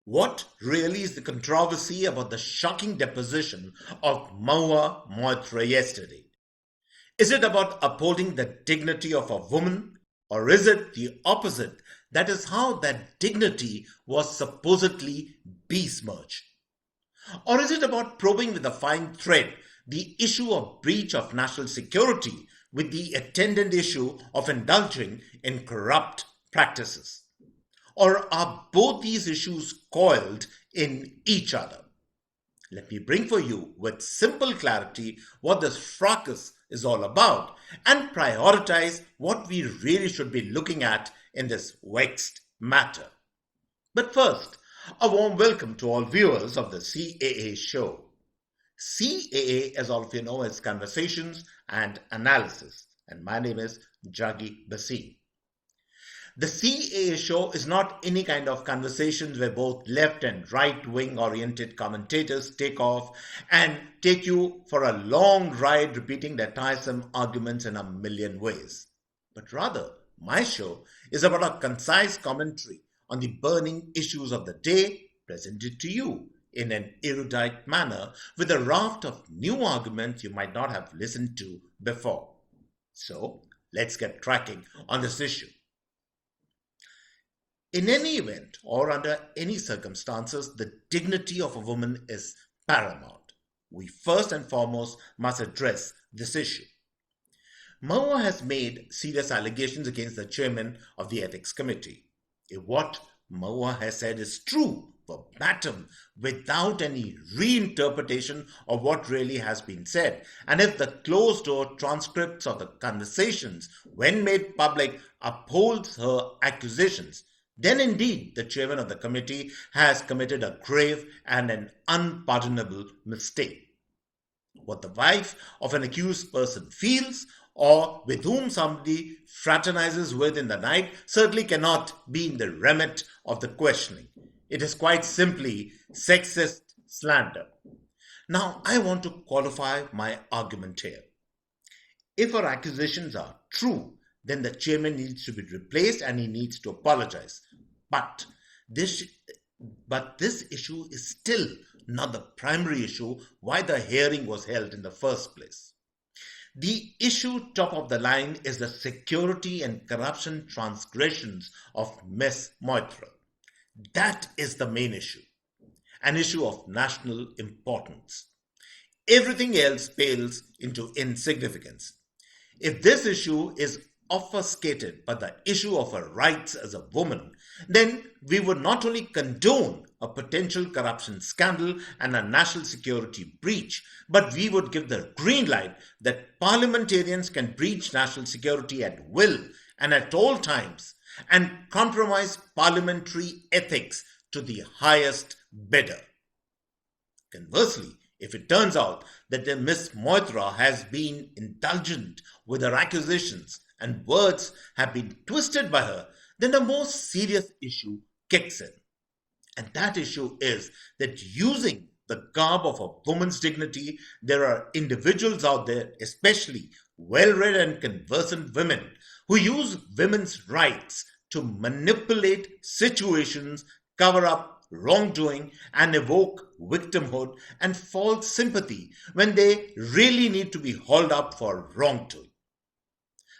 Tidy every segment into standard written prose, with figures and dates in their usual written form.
What really is the controversy about the shocking deposition of Mahua Moitra yesterday? Is it about upholding the dignity of a woman, or is it the opposite? That is how that dignity was supposedly besmirched. Or is it about probing with a fine thread the issue of breach of national security with the attendant issue of indulging in corrupt practices? Or are both these issues coiled in each other? Let me bring for you with simple clarity what this fracas is all about and prioritize what we really should be looking at in this vexed matter. But first, a warm welcome to all viewers of the CAA show. CAA, as all of you know, is Conversations and Analysis, and my name is Juggi Bhasin. The CAA show is not any kind of conversations where both left and right wing oriented commentators take off and take you for a long ride repeating their tiresome arguments in a million ways. But rather, my show is about a concise commentary on the burning issues of the day presented to you in an erudite manner with a raft of new arguments you might not have listened to before. So, let's get cracking on this issue. In any event or under any circumstances, the dignity of a woman is paramount. We first and foremost must address this issue. Mahua has made serious allegations against the chairman of the ethics committee. If what Mahua has said is true, verbatim, without any reinterpretation of what really has been said, and if the closed-door transcripts of the conversations, when made public, upholds her accusations, then indeed the chairman of the committee has committed a grave and an unpardonable mistake. What the wife of an accused person feels or with whom somebody fraternizes with in the night certainly cannot be in the remit of the questioning. It is quite simply sexist slander. Now, I want to qualify my argument here. If her accusations are true, then the chairman needs to be replaced and he needs to apologize. But this issue is still not the primary issue why the hearing was held in the first place. The issue top of the line is the security and corruption transgressions of Ms. Moitra. That is the main issue, an issue of national importance. Everything else pales into insignificance. If this issue is obfuscated by the issue of her rights as a woman, then we would not only condone a potential corruption scandal and a national security breach, but we would give the green light that parliamentarians can breach national security at will and at all times and compromise parliamentary ethics to the highest bidder. Conversely, if it turns out that Miss Moitra has been indulgent with her accusations and words have been twisted by her, then a more serious issue kicks in. And that issue is that using the garb of a woman's dignity, there are individuals out there, especially well-read and conversant women, who use women's rights to manipulate situations, cover up wrongdoing, and evoke victimhood and false sympathy when they really need to be hauled up for wrongdoing.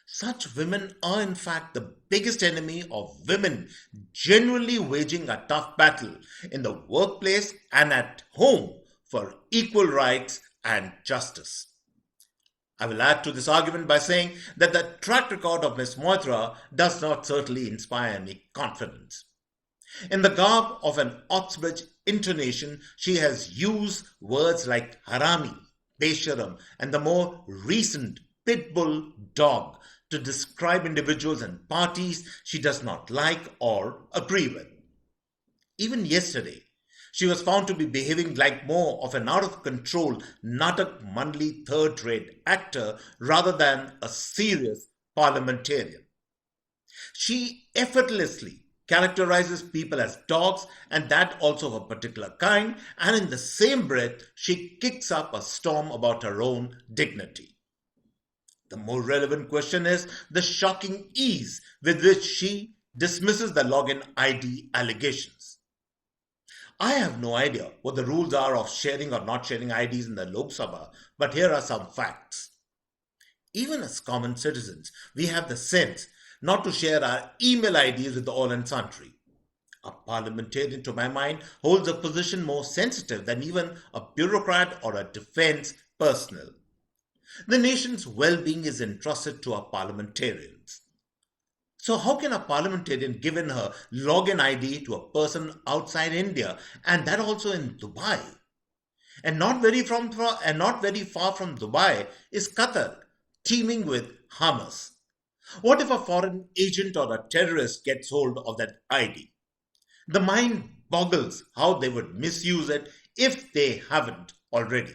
Such women are, in fact, the biggest enemy of women genuinely waging a tough battle in the workplace and at home for equal rights and justice. I will add to this argument by saying that the track record of Ms. Moitra does not certainly inspire me confidence. In the garb of an Oxbridge intonation, she has used words like harami, besharam, and the more recent pitbull dog to describe individuals and parties she does not like or agree with. Even yesterday, she was found to be behaving like more of an out-of-control Natak Mandli third-rate actor rather than a serious parliamentarian. She effortlessly characterizes people as dogs, and that also of a particular kind, and in the same breath, she kicks up a storm about her own dignity. The more relevant question is the shocking ease with which she dismisses the login ID allegations. I have no idea what the rules are of sharing or not sharing IDs in the Lok Sabha, but here are some facts. Even as common citizens, we have the sense not to share our email IDs with all and sundry. A parliamentarian, to my mind, holds a position more sensitive than even a bureaucrat or a defense personnel. The nation's well being is entrusted to our parliamentarians. So, how can a parliamentarian give in her login ID to a person outside India, and that also in Dubai? And not very far from Dubai is Qatar, teeming with Hamas. What if a foreign agent or a terrorist gets hold of that ID? The mind boggles how they would misuse it if they haven't already.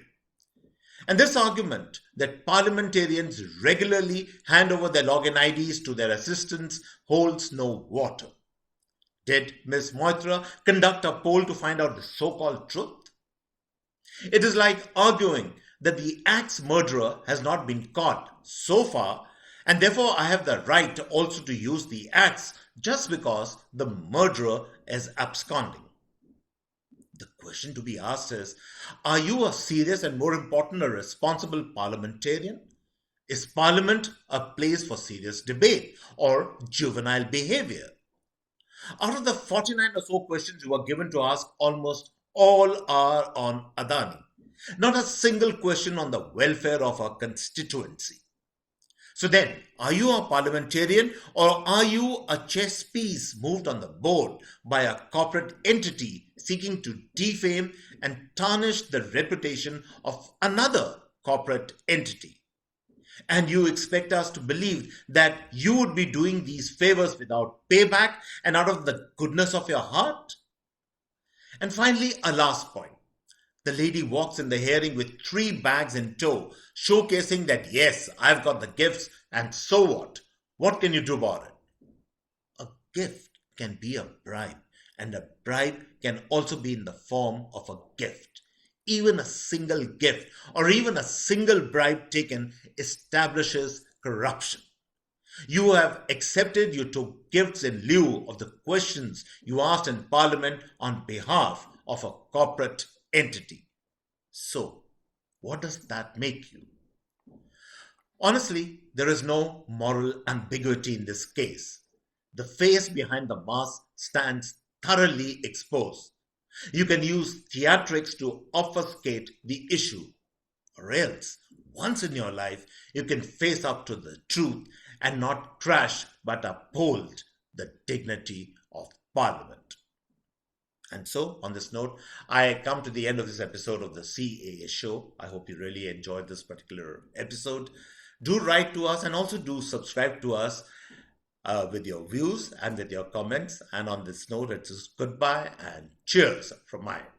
And this argument that parliamentarians regularly hand over their login IDs to their assistants holds no water. Did Ms. Moitra conduct a poll to find out the so called truth? It is like arguing that the axe murderer has not been caught so far, and therefore I have the right also to use the axe just because the murderer is absconding. The question to be asked is, are you a serious and, more important, a responsible parliamentarian? Is parliament a place for serious debate or juvenile behavior? Out of the 49 or so questions you are given to ask, almost all are on Adani. Not a single question on the welfare of our constituency. So then, are you a parliamentarian or are you a chess piece moved on the board by a corporate entity seeking to defame and tarnish the reputation of another corporate entity? And you expect us to believe that you would be doing these favors without payback and out of the goodness of your heart? And finally, a last point. The lady walks in the hearing with 3 bags in tow, showcasing that yes, I've got the gifts, and so what? What can you do about it? A gift can be a bribe, and a bribe can also be in the form of a gift. Even a single gift or even a single bribe taken establishes corruption. You have accepted you took gifts in lieu of the questions you asked in Parliament on behalf of a corporate entity. So, what does that make you? Honestly, there is no moral ambiguity in this case. The face behind the mask stands thoroughly exposed. You can use theatrics to obfuscate the issue, or else, once in your life, you can face up to the truth and not crash but uphold the dignity of Parliament. And so, on this note, I come to the end of this episode of the CAA show. I hope you really enjoyed this particular episode. Do write to us and also do subscribe to us with your views and with your comments. And on this note, it's just goodbye and cheers from my end.